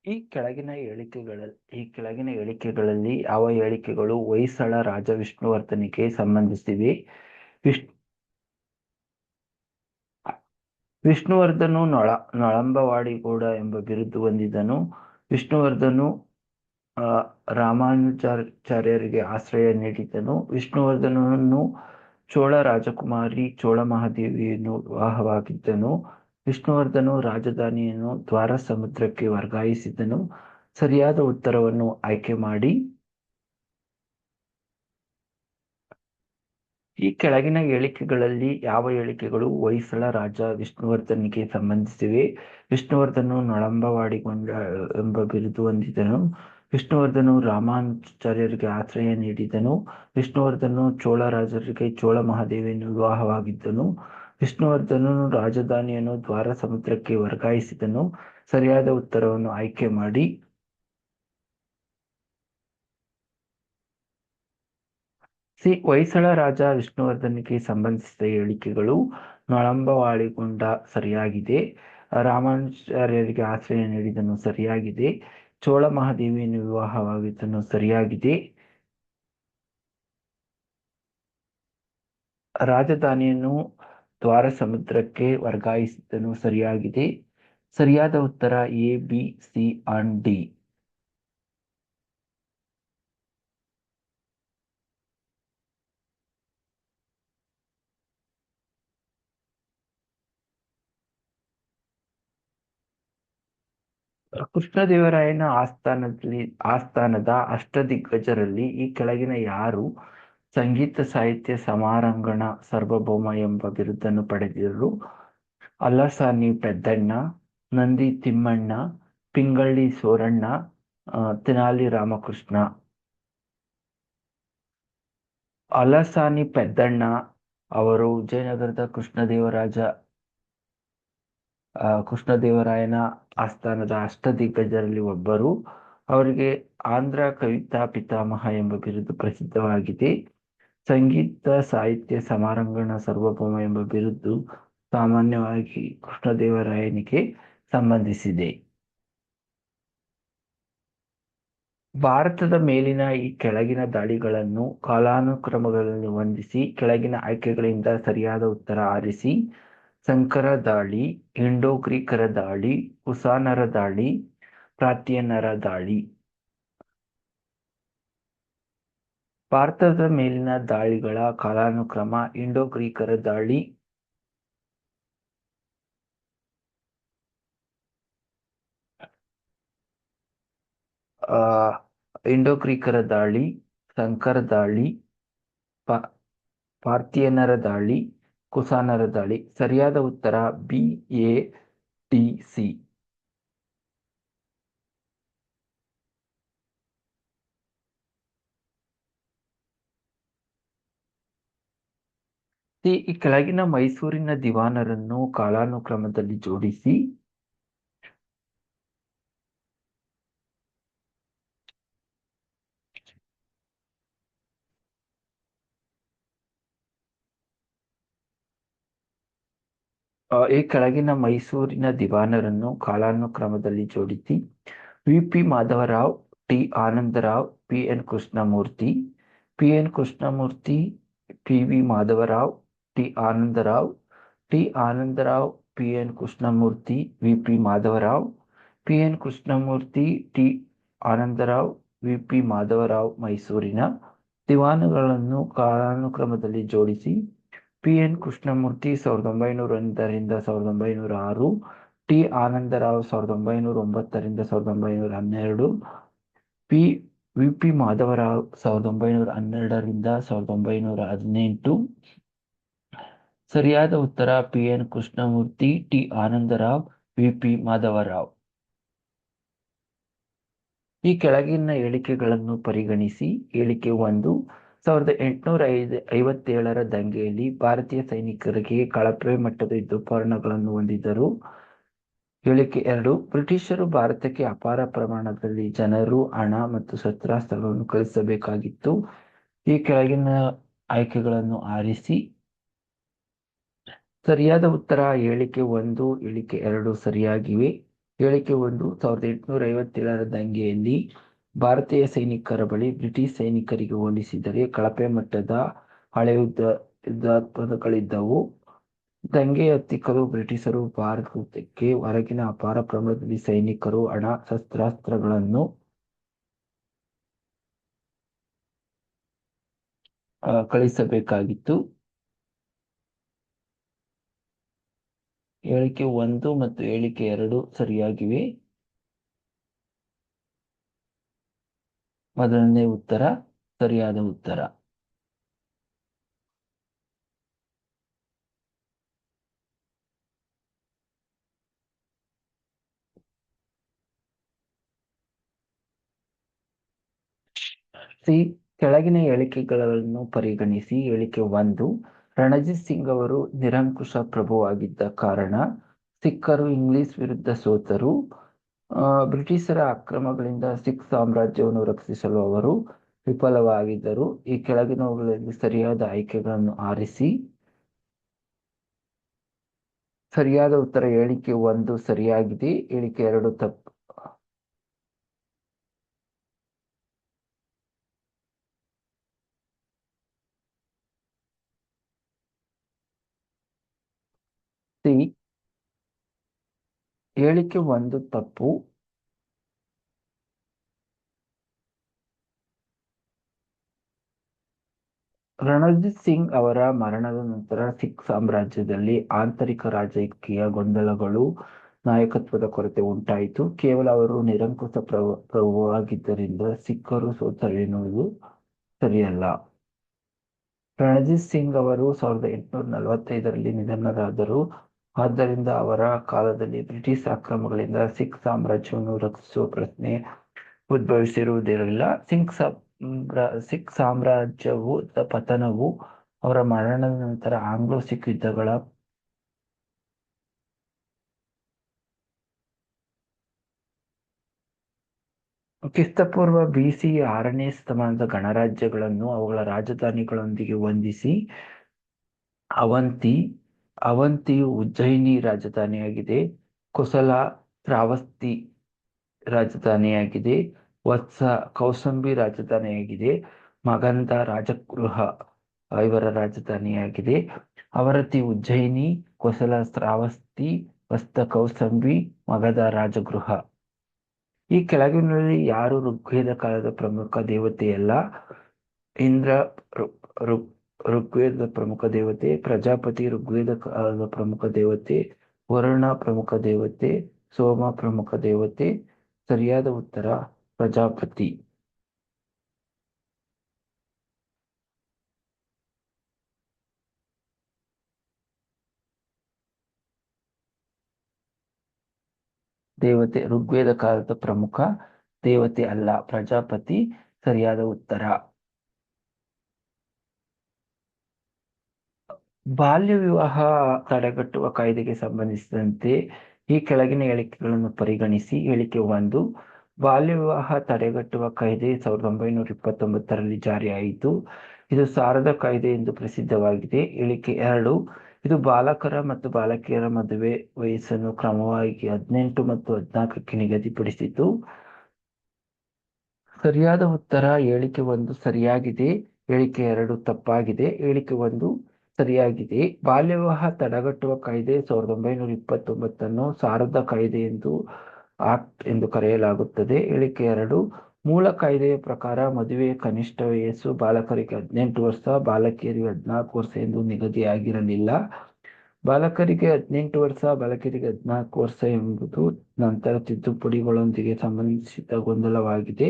ಈ ಕೆಳಗಿನ ಹೇಳಿಕೆಗಳಲ್ಲಿ ಯಾವ ಹೇಳಿಕೆಗಳು ಹೊಯ್ಸಳ ರಾಜ ವಿಷ್ಣುವರ್ಧನಿಗೆ ಸಂಬಂಧಿಸಿವೆ? ವಿಷ್ಣುವರ್ಧನು ನಳಂಬವಾಡಿಗೌಡ ಎಂಬ ಬಿರುದು ಹೊಂದಿದನು. ವಿಷ್ಣುವರ್ಧನು ರಾಮಾನುಜಾಚಾರ್ಯರಿಗೆ ಆಶ್ರಯ ನೀಡಿದನು. ವಿಷ್ಣುವರ್ಧನನು ಚೋಳ ರಾಜಕುಮಾರಿ ಚೋಳಮಹಾದೇವಿಯನ್ನು ವಿವಾಹವಾಗಿದ್ದನು. ವಿಷ್ಣುವರ್ಧನು ರಾಜಧಾನಿಯನ್ನು ದ್ವಾರಸಮುದ್ರಕ್ಕೆ ವರ್ಗಾಯಿಸಿದನು. ಸರಿಯಾದ ಉತ್ತರವನ್ನು ಆಯ್ಕೆ ಮಾಡಿ. ಈ ಕೆಳಗಿನ ಹೇಳಿಕೆಗಳಲ್ಲಿ ಯಾವ ಹೇಳಿಕೆಗಳು ಹೊಯ್ಸಳ ರಾಜ ವಿಷ್ಣುವರ್ಧನಿಗೆ ಸಂಬಂಧಿಸಿವೆ? ವಿಷ್ಣುವರ್ಧನು ನಳಂಬವಾಡಿಗೊಂಡ ಎಂಬ ಬಿರುದು ಹೊಂದಿದನು. ವಿಷ್ಣುವರ್ಧನು ರಾಮಾನುಜಾಚಾರ್ಯರಿಗೆ ಆಶ್ರಯ ನೀಡಿದನು. ವಿಷ್ಣುವರ್ಧನು ಚೋಳ ರಾಜರಿಗೆ ಚೋಳಮಹಾದೇವಿಯನ್ನು ವಿವಾಹವಾಗಿದ್ದನು. ವಿಷ್ಣುವರ್ಧನನು ರಾಜಧಾನಿಯನ್ನು ದ್ವಾರಸಮುದ್ರಕ್ಕೆ ವರ್ಗಾಯಿಸಿದನು. ಸರಿಯಾದ ಉತ್ತರವನ್ನು ಆಯ್ಕೆ ಮಾಡಿ. ಹೊಯ್ಸಳ ರಾಜ ವಿಷ್ಣುವರ್ಧನಿಗೆ ಸಂಬಂಧಿಸಿದ ಹೇಳಿಕೆಗಳು: ನಳಂಬವಾಡಿಗೊಂಡ ಸರಿಯಾಗಿದೆ. ರಾಮಾನುಜಾಚಾರ್ಯರಿಗೆ ಆಶ್ರಯ ನೀಡಿದನು ಸರಿಯಾಗಿದೆ. ಚೋಳಮಹಾದೇವಿಯನ್ನು ವಿವಾಹವಾಗಿದ್ದನು ಸರಿಯಾಗಿದೆ. ರಾಜಧಾನಿಯನ್ನು ದ್ವಾರಸಮುದ್ರಕ್ಕೆ ವರ್ಗಾಯಿಸಿದ್ದನು ಸರಿಯಾಗಿದೆ. ಸರಿಯಾದ ಉತ್ತರ A, B, C and D. ಕೃಷ್ಣದೇವರಾಯನ ಆಸ್ಥಾನದ ಅಷ್ಟದಿಗ್ಗಜರಲ್ಲಿ ಈ ಕೆಳಗಿನ ಯಾರು ಸಂಗೀತ ಸಾಹಿತ್ಯ ಸಮಾರಂಗಣ ಸಾರ್ವಭೌಮ ಎಂಬ ಬಿರುದನ್ನು ಪಡೆದಿದ್ದರು? ಅಲಸಾನಿ ಪೆದ್ದಣ್ಣ, ನಂದಿ ತಿಮ್ಮಣ್ಣ, ಪಿಂಗಳ್ಳಿ ಸೋರಣ್ಣ, ತೆನಾಲಿ ರಾಮಕೃಷ್ಣ. ಅಲಸಾನಿ ಪೆದ್ದಣ್ಣ ಅವರು ವಿಜಯನಗರದ ಕೃಷ್ಣದೇವರಾಯನ ಆಸ್ಥಾನದ ಅಷ್ಟದಿಗ್ಗಜರಲ್ಲಿ ಒಬ್ಬರು. ಅವರಿಗೆ ಆಂಧ್ರ ಕವಿತಾ ಪಿತಾಮಹ ಎಂಬ ಬಿರುದು ಪ್ರಸಿದ್ಧವಾಗಿದೆ. ಸಂಗೀತ ಸಾಹಿತ್ಯ ಸಮಾರಂಗಣ ಸಾರ್ವಭೌಮ ಎಂಬ ಬಿರುದು ಸಾಮಾನ್ಯವಾಗಿ ಕೃಷ್ಣದೇವರಾಯನಿಗೆ ಸಂಬಂಧಿಸಿದೆ. ಭಾರತದ ಮೇಲಿನ ಈ ಕೆಳಗಿನ ದಾಳಿಗಳನ್ನು ಕಾಲಾನುಕ್ರಮಗಳಲ್ಲಿ ಹೊಂದಿಸಿ ಕೆಳಗಿನ ಆಯ್ಕೆಗಳಿಂದ ಸರಿಯಾದ ಉತ್ತರ ಆರಿಸಿ. ಸಂಕರ ದಾಳಿ, ಇಂಡೋ ಗ್ರೀಕರ ದಾಳಿ, ಕುಸಾನರ ದಾಳಿ, ಪ್ರಾರ್ಥಿಯನ್ನರ ದಾಳಿ. ಭಾರತದ ಮೇಲಿನ ದಾಳಿಗಳ ಕಾಲಾನುಕ್ರಮ: ಇಂಡೋ ಗ್ರೀಕರ ದಾಳಿ, ಸಂಕರ ದಾಳಿ, ಪಾರ್ಥಿಯನ್ನರ ದಾಳಿ, ಕುಸಾನರ ದಾಳಿ. ಸರಿಯಾದ ಉತ್ತರ ಬಿ, ಎ, ಡಿ, ಸಿ. ಈ ಕೆಳಗಿನ ಮೈಸೂರಿನ ದಿವಾನರನ್ನು ಕಾಲಾನುಕ್ರಮದಲ್ಲಿ ಜೋಡಿಸಿ. ಈ ಕೆಳಗಿನ ಮೈಸೂರಿನ ದಿವಾನರನ್ನು ಕಾಲಾನುಕ್ರಮದಲ್ಲಿ ಜೋಡಿಸಿ. V. P. Madhavrao, T. Anandrao, P. N. Krishnamurthy. P. N. Krishnamurthy, P. V. Madhavrao, T. Anandrao, T. Anandrao, P. N. Krishnamurthy, V. P. Madhavrao, P. N. Krishnamurthy, T. Anandrao, V. P. Madhavrao. ಮೈಸೂರಿನ ದಿವಾನಗಳನ್ನು ಕಾಲಾನುಕ್ರಮದಲ್ಲಿ ಜೋಡಿಸಿ. ಪಿ. ಎನ್. ಕೃಷ್ಣಮೂರ್ತಿ 1901ರಿಂದ 1906, ಟಿ. ಆನಂದರಾವ್ 1909ರಿಂದ 1912, ವಿ. ಪಿ. ಮಾಧವರಾವ್ 1912ರಿಂದ 1918. ಸರಿಯಾದ ಉತ್ತರ P. N. Krishnamurthy, T. Anandrao, V. P. Madhavrao. ಈ ಕೆಳಗಿನ ಹೇಳಿಕೆಗಳನ್ನು ಪರಿಗಣಿಸಿ. ಹೇಳಿಕೆ 1: 1857ರ ದಂಗೆಯಲ್ಲಿ ಭಾರತೀಯ ಸೈನಿಕರಿಗೆ ಕಳಪೆ ಮಟ್ಟದ ಯುದ್ಧೋಪಕರಣಗಳನ್ನು ಹೊಂದಿದ್ದರು. ಹೇಳಿಕೆ 2: ಬ್ರಿಟಿಷರು ಭಾರತಕ್ಕೆ ಅಪಾರ ಪ್ರಮಾಣದಲ್ಲಿ ಜನರು, ಹಣ ಮತ್ತು ಶಸ್ತ್ರಾಸ್ತ್ರಗಳನ್ನು ಕಳಿಸಬೇಕಾಗಿತ್ತು. ಈ ಕೆಳಗಿನ ಆಯ್ಕೆಗಳನ್ನು ಆರಿಸಿ. ಸರಿಯಾದ ಉತ್ತರ ಹೇಳಿಕೆ 1, ಹೇಳಿಕೆ 2 ಸರಿಯಾಗಿವೆ. ಹೇಳಿಕೆ 1, 1857ರ ದಂಗೆಯಲ್ಲಿ ಭಾರತೀಯ ಸೈನಿಕರ ಬಳಿ ಬ್ರಿಟಿಷ್ ಸೈನಿಕರಿಗೆ ಹೋಲಿಸಿದರೆ ಕಳಪೆ ಮಟ್ಟದ ಹಳೆ ಯುದ್ಧಾತ್ಮಕಗಳಿದ್ದವು. ದಂಗೆ ಹತ್ತಿಕ್ಕಲು ಬ್ರಿಟಿಷರು ಭಾರತಕ್ಕೆ ಹೊರಗಿನ ಅಪಾರ ಪ್ರಮಾಣದಲ್ಲಿ ಸೈನಿಕರು, ಹಣ, ಶಸ್ತ್ರಾಸ್ತ್ರಗಳನ್ನು ಕಳಿಸಬೇಕಾಗಿತ್ತು. ಹೇಳಿಕೆ 1 ಮತ್ತು ಹೇಳಿಕೆ 2 ಸರಿಯಾಗಿವೆ. ಮೊದಲನೇ ಉತ್ತರ ಸರಿಯಾದ ಉತ್ತರ. ಸಿ, ಕೆಳಗಿನ ಹೇಳಿಕೆಗಳನ್ನು ಪರಿಗಣಿಸಿ. ಹೇಳಿಕೆ 1, ರಣಜಿತ್ ಸಿಂಗ್ ಅವರು ನಿರಂಕುಶ ಪ್ರಭುವಾಗಿದ್ದ ಕಾರಣ ಸಿಖ್ಖರು ಇಂಗ್ಲಿಷ್ ವಿರುದ್ಧ ಸೋತರು. ಬ್ರಿಟಿಷರ ಅಕ್ರಮಗಳಿಂದ ಸಿಖ್ ಸಾಮ್ರಾಜ್ಯವನ್ನು ರಕ್ಷಿಸಲು ಅವರು ವಿಫಲವಾಗಿದ್ದರು. ಈ ಕೆಳಗಿನವುಗಳಲ್ಲಿ ಸರಿಯಾದ ಆಯ್ಕೆಗಳನ್ನು ಆರಿಸಿ. ಸರಿಯಾದ ಉತ್ತರ ಹೇಳಿಕೆ 1 ಸರಿಯಾಗಿದೆ, ಹೇಳಿಕೆ 2 ತಪ್ಪು. ಸಿ, ಹೇಳಿಕೆ 1 ತಪ್ಪು. ರಣಜಿತ್ ಸಿಂಗ್ ಅವರ ಮರಣದ ನಂತರ ಸಿಖ್ ಸಾಮ್ರಾಜ್ಯದಲ್ಲಿ ಆಂತರಿಕ ರಾಜಕೀಯ ಗೊಂದಲಗಳು, ನಾಯಕತ್ವದ ಕೊರತೆ ಉಂಟಾಯಿತು. ಕೇವಲ ಅವರು ನಿರಂಕುಶ ಪ್ರಭುವಾಗಿದ್ದರಿಂದ ಸಿಖ್ಖರು ಸೋತರು ಎನ್ನುವುದು ಸರಿಯಲ್ಲ. ರಣಜಿತ್ ಸಿಂಗ್ ಅವರು 1845ರಲ್ಲಿ ನಿಧನರಾದರು. ಆದ್ದರಿಂದ ಅವರ ಕಾಲದಲ್ಲಿ ಬ್ರಿಟಿಷ್ ಆಕ್ರಮಣಗಳಿಂದ ಸಿಖ್ ಸಾಮ್ರಾಜ್ಯವನ್ನು ರಕ್ಷಿಸುವ ಪ್ರಶ್ನೆ ಉದ್ಭವಿಸಿರುವುದಿರಲಿಲ್ಲ. ಸಿಖ್ ಸಾಮ್ರಾಜ್ಯವು ಪತನವು ಅವರ ಮರಣದ ನಂತರ ಆಂಗ್ಲೋ ಸಿಖ್ ಯುದ್ಧಗಳ ಕ್ರಿಸ್ತಪೂರ್ವ BC 6ನೇ ಶತಮಾನದ ಗಣರಾಜ್ಯಗಳನ್ನು ಅವುಗಳ ರಾಜಧಾನಿಗಳೊಂದಿಗೆ ಹೊಂದಿಸಿ ಅವಂತಿಯು ಉಜ್ಜಯಿನಿ ರಾಜಧಾನಿಯಾಗಿದೆ, ಕೋಸಲ ಶ್ರಾವಸ್ತಿ ರಾಜಧಾನಿಯಾಗಿದೆ, ವತ್ಸ ಕೌಸಂಬಿ ರಾಜಧಾನಿಯಾಗಿದೆ, ಮಗಧ ರಾಜಗೃಹ ಇವರ ರಾಜಧಾನಿಯಾಗಿದೆ. ಅವರತಿ ಉಜ್ಜಯಿನಿ, ಕೋಸಲ ಶ್ರಾವಸ್ತಿ, ವತ್ಸ ಕೌಸಂಬಿ, ಮಗಧ ರಾಜಗೃಹ. ಈ ಕೆಳಗಿನಲ್ಲಿ ಯಾರು ಋಗ್ವೇದ ಕಾಲದ ಪ್ರಮುಖ ದೇವತೆಯಲ್ಲ? ಇಂದ್ರ ಋಗ್ವೇದದ ಪ್ರಮುಖ ದೇವತೆ, ಪ್ರಜಾಪತಿ ಋಗ್ವೇದ ಕಾಲದ ಪ್ರಮುಖ ದೇವತೆ, ವರುಣ ಪ್ರಮುಖ ದೇವತೆ, ಸೋಮ ಪ್ರಮುಖ ದೇವತೆ. ಸರಿಯಾದ ಉತ್ತರ ಪ್ರಜಾಪತಿ. ದೇವತೆ ಋಗ್ವೇದ ಕಾಲದ ಪ್ರಮುಖ ದೇವತೆ ಅಲ್ಲ, ಪ್ರಜಾಪತಿ ಸರಿಯಾದ ಉತ್ತರ. ಬಾಲ್ಯ ವಿವಾಹ ತಡೆಗಟ್ಟುವ ಕಾಯ್ದೆಗೆ ಸಂಬಂಧಿಸಿದಂತೆ ಈ ಕೆಳಗಿನ ಹೇಳಿಕೆಗಳನ್ನು ಪರಿಗಣಿಸಿ. ಹೇಳಿಕೆ 1, ಬಾಲ್ಯ ವಿವಾಹ ತಡೆಗಟ್ಟುವ ಕಾಯ್ದೆ 1929ರಲ್ಲಿ ಜಾರಿಯಾಯಿತು. ಇದು ಸಾರದ ಕಾಯ್ದೆ ಎಂದು ಪ್ರಸಿದ್ಧವಾಗಿದೆ. ಹೇಳಿಕೆ 2, ಇದು ಬಾಲಕರ ಮತ್ತು ಬಾಲಕಿಯರ ಮದುವೆ ವಯಸ್ಸನ್ನು ಕ್ರಮವಾಗಿ 18 ಮತ್ತು 14ಕ್ಕೆ ನಿಗದಿಪಡಿಸಿತು. ಸರಿಯಾದ ಉತ್ತರ ಹೇಳಿಕೆ 1 ಸರಿಯಾಗಿದೆ, ಹೇಳಿಕೆ 2 ತಪ್ಪಾಗಿದೆ. ಹೇಳಿಕೆ 1 ಸರಿಯಾಗಿದೆ. ಬಾಲ್ಯ ವಿವಾಹ ತಡೆಗಟ್ಟುವ ಕಾಯ್ದೆ 1929ನ್ನು ಸಾರದ ಕಾಯ್ದೆ ಆಕ್ಟ್ ಎಂದು ಕರೆಯಲಾಗುತ್ತದೆ. ಹೇಳಿಕೆ 2, ಮೂಲ ಕಾಯ್ದೆಯ ಪ್ರಕಾರ ಮದುವೆಯ ಕನಿಷ್ಠ ವಯಸ್ಸು ಬಾಲಕರಿಗೆ 18 ವರ್ಷ, ಬಾಲಕಿಯರಿಗೆ 14 ವರ್ಷ ಎಂದು ನಿಗದಿಯಾಗಿರಲಿಲ್ಲ. ಬಾಲಕರಿಗೆ 18 ವರ್ಷ, ಬಾಲಕಿಯರಿಗೆ 14 ವರ್ಷ ಎಂಬುದು ನಂತರ ತಿದ್ದುಪಡಿಗಳೊಂದಿಗೆ ಸಂಬಂಧಿಸಿದ ಗೊಂದಲವಾಗಿದೆ.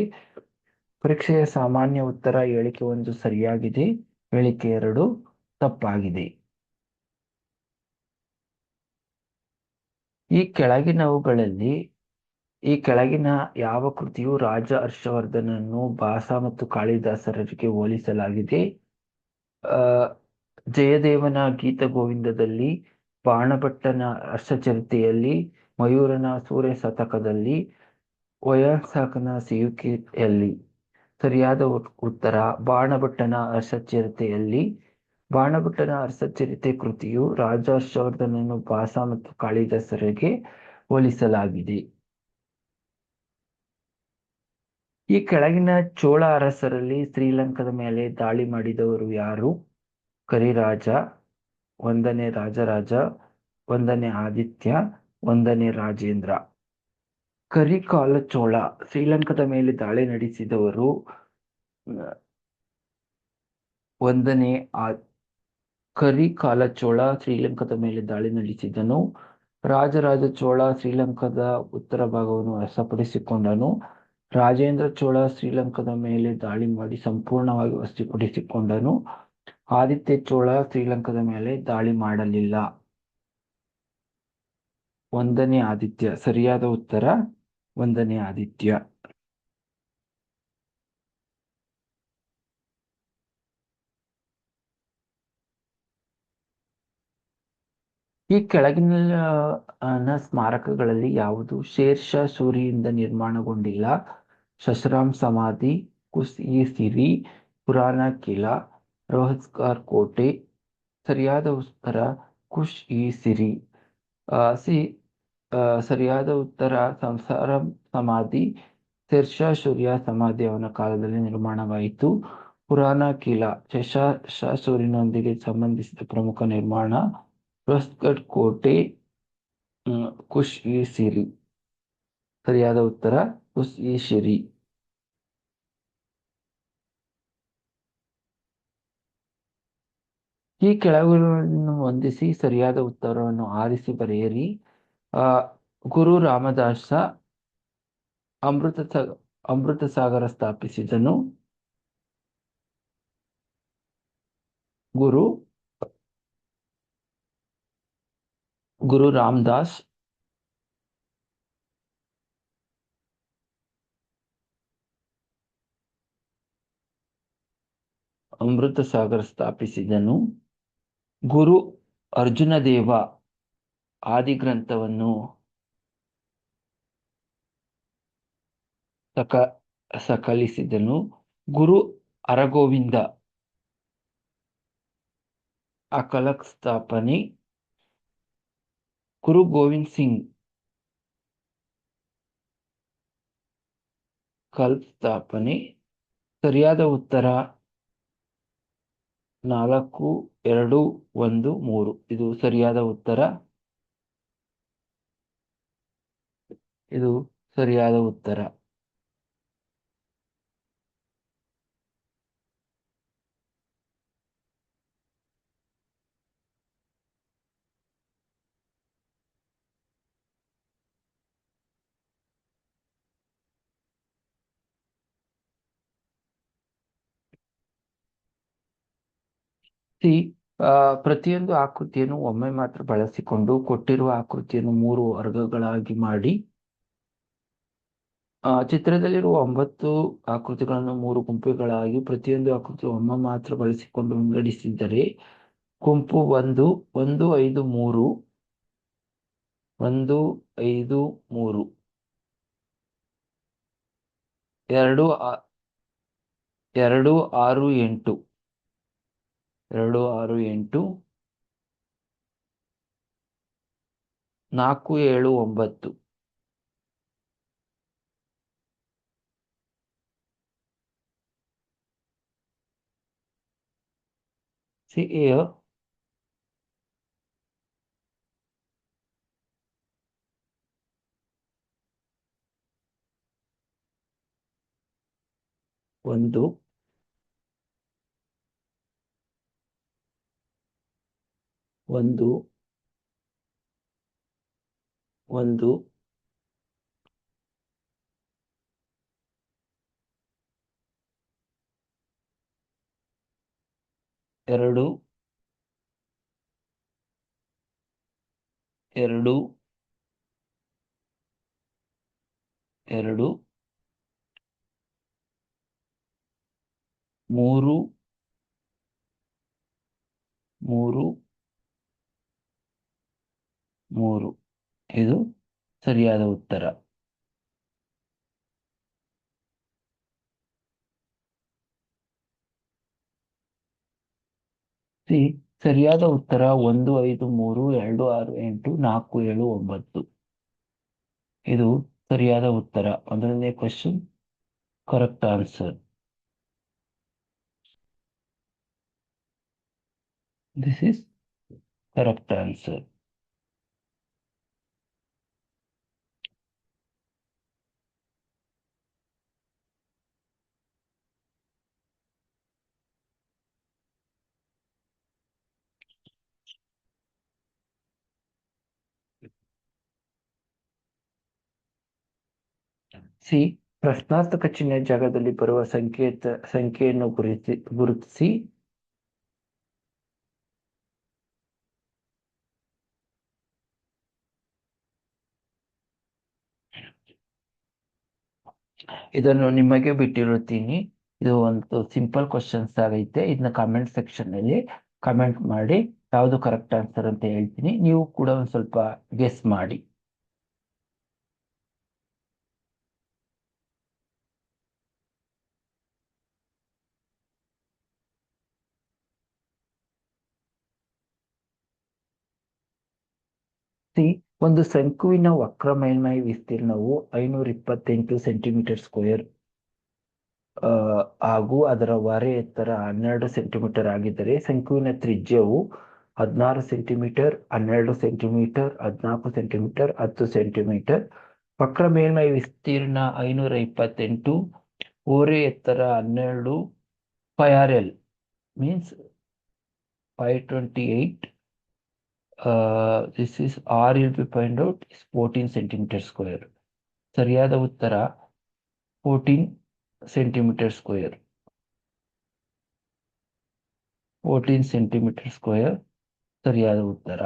ಪರೀಕ್ಷೆಯ ಸಾಮಾನ್ಯ ಉತ್ತರ ಹೇಳಿಕೆ 1 ಸರಿಯಾಗಿದೆ, ಹೇಳಿಕೆ 2 ತಪ್ಪಾಗಿದೆ. ಈ ಕೆಳಗಿನ ಯಾವ ಕೃತಿಯು ರಾಜ ಹರ್ಷವರ್ಧನನ್ನು ಭಾಸ ಮತ್ತು ಕಾಳಿದಾಸರಿಗೆ ಹೋಲಿಸಲಾಗಿದೆ? ಜಯದೇವನ ಗೀತಗೋವಿಂದದಲ್ಲಿ, ಬಾಣಭಟ್ಟನ ಹರ್ಷಚರಿತೆಯಲ್ಲಿ, ಮಯೂರನ ಸೂರ್ಯ ಶತಕದಲ್ಲಿ, ವಯಸ್ಸಾಕನ ಸಿಯುಕಿಯಲ್ಲಿ. ಸರಿಯಾದ ಉತ್ತರ ಬಾಣಭಟ್ಟನ ಹರ್ಷಚರಿತೆಯಲ್ಲಿ. ಬಾಣಭಟ್ಟನ ಹರ್ಷಚರಿತೆ ಕೃತಿಯು ರಾಜ ಹರ್ಷವರ್ಧನನ್ನು ಭಾಸ ಮತ್ತು ಕಾಳಿದಾಸರಿಗೆ ಹೋಲಿಸಲಾಗಿದೆ. ಈ ಕೆಳಗಿನ ಚೋಳ ಅರಸರಲ್ಲಿ ಶ್ರೀಲಂಕಾದ ಮೇಲೆ ದಾಳಿ ಮಾಡಿದವರು ಯಾರು? ಕರಿರಾಜ, ಒಂದನೇ ರಾಜರಾಜ, ಒಂದನೇ ಆದಿತ್ಯ, ಒಂದನೇ ರಾಜೇಂದ್ರ. ಕರಿಕಾಲ ಚೋಳ ಶ್ರೀಲಂಕಾದ ಮೇಲೆ ದಾಳಿ ನಡೆಸಿದವರು ಒಂದನೇ ಆ ಕರಿಕಾಲ ಚೋಳ ಶ್ರೀಲಂಕಾದ ಮೇಲೆ ದಾಳಿ ನಡೆಸಿದನು. ರಾಜರಾಜ ಚೋಳ ಶ್ರೀಲಂಕಾದ ಉತ್ತರ ಭಾಗವನ್ನು ವಶಪಡಿಸಿಕೊಂಡನು. ರಾಜೇಂದ್ರ ಚೋಳ ಶ್ರೀಲಂಕಾದ ಮೇಲೆ ದಾಳಿ ಮಾಡಿ ಸಂಪೂರ್ಣವಾಗಿ ವಶಪಡಿಸಿಕೊಂಡನು. ಆದಿತ್ಯ ಚೋಳ ಶ್ರೀಲಂಕಾದ ಮೇಲೆ ದಾಳಿ ಮಾಡಲಿಲ್ಲ. ಒಂದನೇ ಆದಿತ್ಯ ಸರಿಯಾದ ಉತ್ತರ, ಒಂದನೇ ಆದಿತ್ಯ. ಈ ಕೆಳಗಿನ ಸ್ಮಾರಕಗಳಲ್ಲಿ ಯಾವುದು ಶೇರ್ ಶಾ ಸೂರಿಯಿಂದ ನಿರ್ಮಾಣಗೊಂಡಿಲ್ಲ? ಶಶರಾಮ್ ಸಮಾಧಿ, ಕುಸ್ ಇ ಸಿರಿ, ಪುರಾಣ ಕಿಲಾ, ರೋಹಸ್ಕಾರ್ ಕೋಟೆ. ಸರಿಯಾದ ಉತ್ತರ ಕುಶ್ ಇ ಸಿರಿ. ಸಿ ಸರಿಯಾದ ಉತ್ತರ ಸಂಸಾರ ಸಮಾಧಿ ಶೇರ್ ಶಾ ಸೂರಿಯ ಸಮಾಧಿ ಅವನ ಕಾಲದಲ್ಲಿ ನಿರ್ಮಾಣವಾಯಿತು. ಪುರಾಣ ಕಿಲಾ ಶೇಷ ಸೂರಿನೊಂದಿಗೆ ಸಂಬಂಧಿಸಿದ ಪ್ರಮುಖ ನಿರ್ಮಾಣ. ರೋಹಸ್ಗಢ್ ಕೋಟೆ ಕುಶ್ ಇ ಸಿರಿ. ಸರಿಯಾದ ಉತ್ತರ ಕುಶ್ ಇ ಸಿರಿ. ಈ ಕೆಳಗಿನವನ್ನು ಹೊಂದಿಸಿ ಸರಿಯಾದ ಉತ್ತರವನ್ನು ಆರಿಸಿ ಬರೆಯಿರಿ. ಗುರು ರಾಮದಾಸ ಅಮೃತ ಸಾಗರ ಸ್ಥಾಪಿಸಿದನು. ಗುರು ರಾಮದಾಸ್ ಅಮೃತ ಸಾಗರ ಸ್ಥಾಪಿಸಿದನು. ಗುರು ಅರ್ಜುನ ದೇವ ಆದಿಗ್ರಂಥವನ್ನು ಸಕಲಿಸಿದನು. ಗುರು ಹರಗೋವಿಂದ ಅಕಲಕ್ ಸ್ಥಾಪನೆ. ಗುರು ಗೋವಿಂದ್ ಸಿಂಗ್ ಕಲ್ಪ್ ಸ್ಥಾಪನೆ. ಸರಿಯಾದ ಉತ್ತರ 4, 2, 1, 3. ಇದು ಸರಿಯಾದ ಉತ್ತರ. ಇದು ಸರಿಯಾದ ಉತ್ತರ. ಸಿ ಪ್ರತಿಯೊಂದು ಆಕೃತಿಯನ್ನು ಒಮ್ಮೆ ಮಾತ್ರ ಬಳಸಿಕೊಂಡು ಕೊಟ್ಟಿರುವ ಆಕೃತಿಯನ್ನು 3 ವರ್ಗಗಳಾಗಿ ಮಾಡಿ ಚಿತ್ರದಲ್ಲಿರುವ 9 ಆಕೃತಿಗಳನ್ನು 3 ಗುಂಪುಗಳಾಗಿ ಪ್ರತಿಯೊಂದು ಆಕೃತಿ ಒಮ್ಮೆ ಮಾತ್ರ ಬಳಸಿಕೊಂಡು ವಿಂಗಡಿಸಿದರೆ ಗುಂಪು 1, 1, 5, 3, 1, 5, 3, 2, 2, 6, 8, 2, 6, 8, 4, 7, 9. See here, 1, 1, 1, 2, 2, 2, 3, 3, 3. ಇದು ಸರಿಯಾದ ಉತ್ತರ. ಸಿ ಸರಿಯಾದ ಉತ್ತರ 1, 5, 3, 2, 6, 8, 4, 7, 9. ಇದು ಸರಿಯಾದ ಉತ್ತರ. ಮೊದಲನೇ question correct answer. This is correct answer. C, ಪ್ರಶ್ನಾರ್ಥಕ ಚಿಹ್ನೆ ಜಾಗದಲ್ಲಿ ಬರುವ ಸಂಖ್ಯೆಯನ್ನು ಗುರುತಿಸಿ. ಇದನ್ನು ನಿಮಗೆ ಬಿಟ್ಟಿರುತ್ತೀನಿ. ಇದು ಒಂದು ಸಿಂಪಲ್ ಕ್ವಶನ್ಸ್ ಆಗೈತೆ. ಇದನ್ನ ಕಾಮೆಂಟ್ ಸೆಕ್ಷನ್ ಅಲ್ಲಿ ಕಮೆಂಟ್ ಮಾಡಿ ಯಾವುದು ಕರೆಕ್ಟ್ ಆನ್ಸರ್ ಅಂತ ಹೇಳ್ತೀನಿ. ನೀವು ಕೂಡ ಒಂದು ಸ್ವಲ್ಪ ಗೆಸ್ ಮಾಡಿ. ಸಿ, ಒಂದು ಶಂಕುವಿನ ವಕ್ರ ಮೇಲ್ಮೈ ವಿಸ್ತೀರ್ಣವು 528 ಸೆಂಟಿಮೀಟರ್ ಸ್ಕ್ವೇರ್ ಹಾಗೂ ಅದರ ಹೊರೆ ಎತ್ತರ 12 ಸೆಂಟಿಮೀಟರ್ ಆಗಿದ್ದರೆ ಶಂಕುವಿನ ತ್ರಿಜ್ಯವು 16 ಸೆಂಟಿಮೀಟರ್, 12 ಸೆಂಟಿಮೀಟರ್, 14 ಸೆಂಟಿಮೀಟರ್, 10 ಸೆಂಟಿಮೀಟರ್. ವಕ್ರ ಮೇಲ್ಮೈ ವಿಸ್ತೀರ್ಣ 528, ಓರೆ ಎತ್ತರ 12, πRL means 528. This is R will be find out is 14 centimeter square. ಸರಿಯಾದ ಉತ್ತರ 14 ಸೆಂಟಿಮೀಟರ್ ಸ್ಕ್ವೇರ್. 14 ಸೆಂಟಿಮೀಟರ್ ಸ್ಕ್ವೇರ್ ಸರಿಯಾದ ಉತ್ತರ.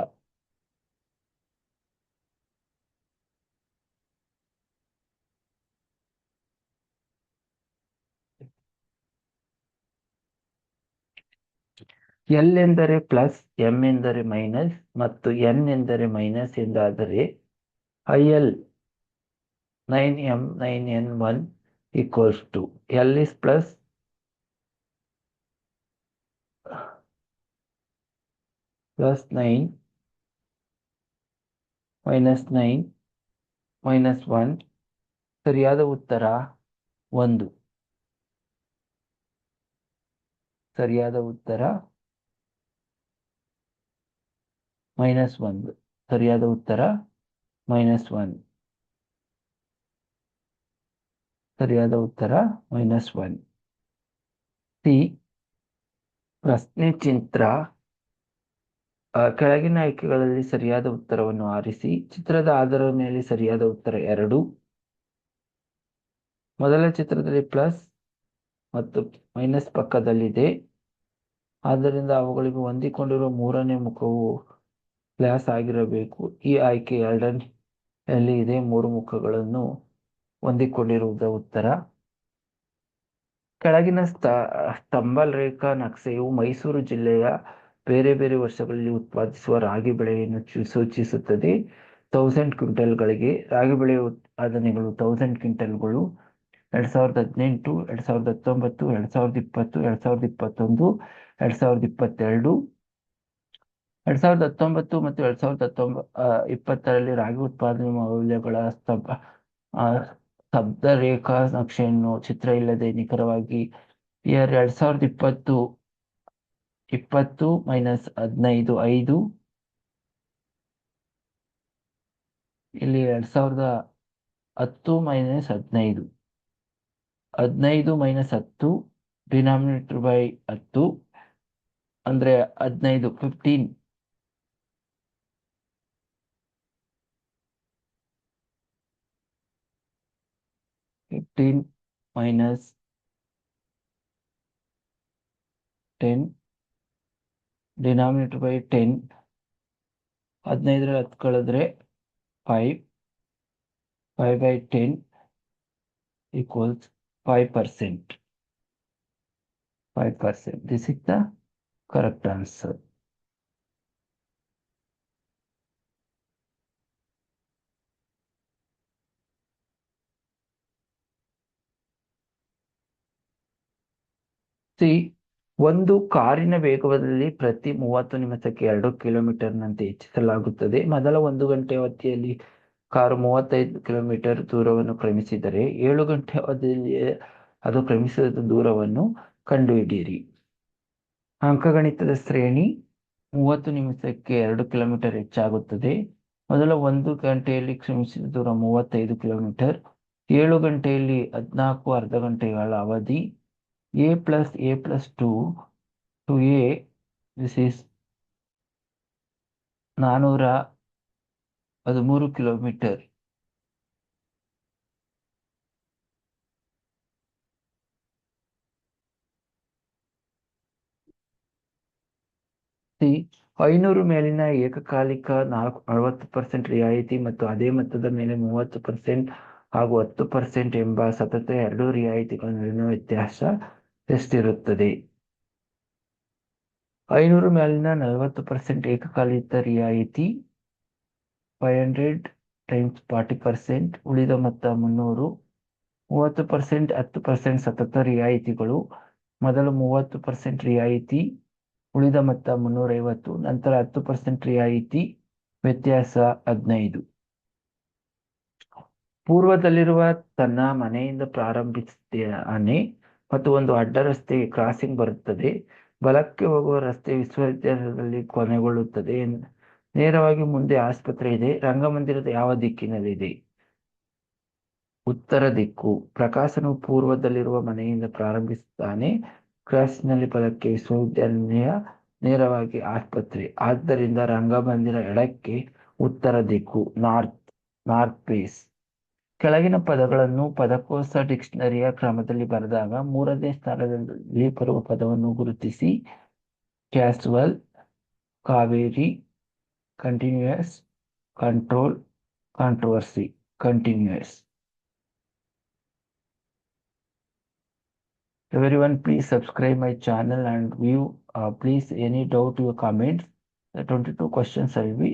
ಎಲ್ ಎಂದರೆ ಪ್ಲಸ್, ಎಂ ಎಂದರೆ ಮೈನಸ್ ಮತ್ತು ಎನ್ ಎಂದರೆ ಮೈನಸ್ ಎಂದಾದರೆ IL 9M 9N1 equals to L is plus plus 9 minus 9 minus 1. ಸರಿಯಾದ ಉತ್ತರ 1. ಸರಿಯಾದ ಉತ್ತರ -1. ಸರಿಯಾದ ಉತ್ತರ -1. ಸರಿಯಾದ ಉತ್ತರ -1. ಸಿ, ಪ್ರಶ್ನೆ ಚಿತ್ರ ಕೆಳಗಿನ ಆಯ್ಕೆಗಳಲ್ಲಿ ಸರಿಯಾದ ಉತ್ತರವನ್ನು ಆರಿಸಿ. ಚಿತ್ರದ ಆಧಾರದ ಮೇಲೆ ಸರಿಯಾದ ಉತ್ತರ 2. ಮೊದಲ ಚಿತ್ರದಲ್ಲಿ ಪ್ಲಸ್ ಮತ್ತು ಮೈನಸ್ ಪಕ್ಕದಲ್ಲಿದೆ, ಆದ್ದರಿಂದ ಅವುಗಳಿಗೆ ಹೊಂದಿಕೊಂಡಿರುವ ಮೂರನೇ ಮುಖವು ಪ್ಲಸ್ ಆಗಿರಬೇಕು. ಈ ಆಯ್ಕೆ 2ರಲ್ಲಿ ಇದೆ, 3 ಮುಖಗಳನ್ನು ಹೊಂದಿಕೊಂಡಿರುವುದು ಉತ್ತರ. ಕೆಳಗಿನ ಸ್ತಂಭರೇಖಾ ನಕ್ಷೆಯು ಮೈಸೂರು ಜಿಲ್ಲೆಯ ಬೇರೆ ಬೇರೆ ವರ್ಷಗಳಲ್ಲಿ ಉತ್ಪಾದಿಸುವ ರಾಗಿ ಬೆಳೆಯನ್ನು ಸೂಚಿಸುತ್ತದೆ. 1000 ಕ್ವಿಂಟಲ್ಗಳಿಗೆ. ರಾಗಿ ಬೆಳೆಯ ಉತ್ಪಾದನೆಗಳು 1000 ಕ್ವಿಂಟಲ್ಗಳು 2018, 2019, 2020, 2021, 2022. 2019 ಮತ್ತು 2020ರಲ್ಲಿ ರಾಗಿ ಉತ್ಪಾದನೆ ಮೌಲ್ಯಗಳ ಸ್ತಬ್ಧರೇಖಾ ನಕ್ಷೆಯನ್ನು ಚಿತ್ರ ಇಲ್ಲದೆ ನಿಖರವಾಗಿ ಇಯರ್ 2020 -15 5. ಇಲ್ಲಿ 2010 -15 15 -10 ಡಿನಾಮಿನೇಟರ್ ಬೈ 10 ಅಂದ್ರೆ 15 15 minus 10 ಡಿನಾಮಿನೇಟರ್ ಬೈ 10. 15ರಲ್ಲಿ 10 ಕಳೆದ್ರೆ 5 by 10 equals 5%. 5%. This is the correct answer. C, ಒಂದು ಕಾರಿನ ವೇಗದಲ್ಲಿ ಪ್ರತಿ 30 ನಿಮಿಷಕ್ಕೆ 2 ಕಿಲೋಮೀಟರ್ನಂತೆ ಹೆಚ್ಚಿಸಲಾಗುತ್ತದೆ. ಮೊದಲ 1 ಗಂಟೆ ಅವಧಿಯಲ್ಲಿ ಕಾರು 35 ಕಿಲೋಮೀಟರ್ ದೂರವನ್ನು ಕ್ರಮಿಸಿದರೆ 7 ಗಂಟೆ ಅವಧಿಯಲ್ಲಿ ಅದು ಕ್ರಮಿಸಿದ ದೂರವನ್ನು ಕಂಡುಹಿಡಿಯಿರಿ. ಅಂಕಗಣಿತದ ಶ್ರೇಣಿ 30 ನಿಮಿಷಕ್ಕೆ 2 ಕಿಲೋಮೀಟರ್ ಹೆಚ್ಚಾಗುತ್ತದೆ. ಮೊದಲ 1 ಗಂಟೆಯಲ್ಲಿ ಕ್ರಮಿಸಿದ ದೂರ 35 ಕಿಲೋಮೀಟರ್. 7 ಗಂಟೆಯಲ್ಲಿ 14 ಅರ್ಧ ಗಂಟೆಗಳ ಅವಧಿ. a+a+2 to a, this is 413 kilometre. C 500 ಮೇಲಿನ ಏಕಕಾಲಿಕ 40% ರಿಯಾಯಿತಿ ಮತ್ತು ಅದೇ ಮೊತ್ತದ ಮೇಲೆ 30% ಹಾಗೂ 10% ಎಂಬ ಸತತ ಎರಡು ರಿಯಾಯಿತಿಗಳ ನಡುವಿನ ವ್ಯತ್ಯಾಸ ಎಷ್ಟಿರುತ್ತದೆ? 500 ಮೇಲಿನ 40% ಏಕಕಾಲಿಕ ರಿಯಾಯಿತಿ 500 times 40%, ಉಳಿದ ಮೊತ್ತ 300. 30% 10% ಸತತ ರಿಯಾಯಿತಿಗಳು. ಮೊದಲು 30% ರಿಯಾಯಿತಿ, ಉಳಿದ ಮೊತ್ತ 350, ನಂತರ 10% ರಿಯಾಯಿತಿ, ವ್ಯತ್ಯಾಸ 15. ಪೂರ್ವದಲ್ಲಿರುವ ತನ್ನ ಮನೆಯಿಂದ ಪ್ರಾರಂಭಿಸುತ್ತಾನೆ ಮತ್ತು ಒಂದು ಅಡ್ಡ ರಸ್ತೆಗೆ ಕ್ರಾಸಿಂಗ್ ಬರುತ್ತದೆ. ಬಲಕ್ಕೆ ಹೋಗುವ ರಸ್ತೆ ವಿಶ್ವವಿದ್ಯಾಲಯದಲ್ಲಿ ಕೊನೆಗೊಳ್ಳುತ್ತದೆ. ನೇರವಾಗಿ ಮುಂದೆ ಆಸ್ಪತ್ರೆ ಇದೆ. ರಂಗಮಂದಿರದ ಯಾವ ದಿಕ್ಕಿನಲ್ಲಿದೆ? ಉತ್ತರ ದಿಕ್ಕು. ಪ್ರಕಾಶನು ಪೂರ್ವದಲ್ಲಿರುವ ಮನೆಯಿಂದ ಪ್ರಾರಂಭಿಸುತ್ತಾನೆ. ಕ್ರಾಸಿಂಗ್ನಲ್ಲಿ ಬಲಕ್ಕೆ ವಿಶ್ವವಿದ್ಯಾಲಯ, ನೇರವಾಗಿ ಆಸ್ಪತ್ರೆ. ಆದ್ದರಿಂದ ರಂಗಮಂದಿರ ಎಡಕ್ಕೆ, ಉತ್ತರ ದಿಕ್ಕು, ನಾರ್ತ್ ಫೇಸ್. ಕೆಳಗಿನ ಪದಗಳನ್ನು ಪದಕೋಶ ಡಿಕ್ಷನರಿಯ ಕ್ರಮದಲ್ಲಿ ಬರೆದಾಗ 3ನೇ ಸ್ಥಾನದಲ್ಲಿ ಬರುವ ಪದವನ್ನು ಗುರುತಿಸಿ. Casual, Kaveri, continuous, control, controversy. Continuous. Everyone, please subscribe my channel and view. Please, any doubt, your comments. The 22 questions I will be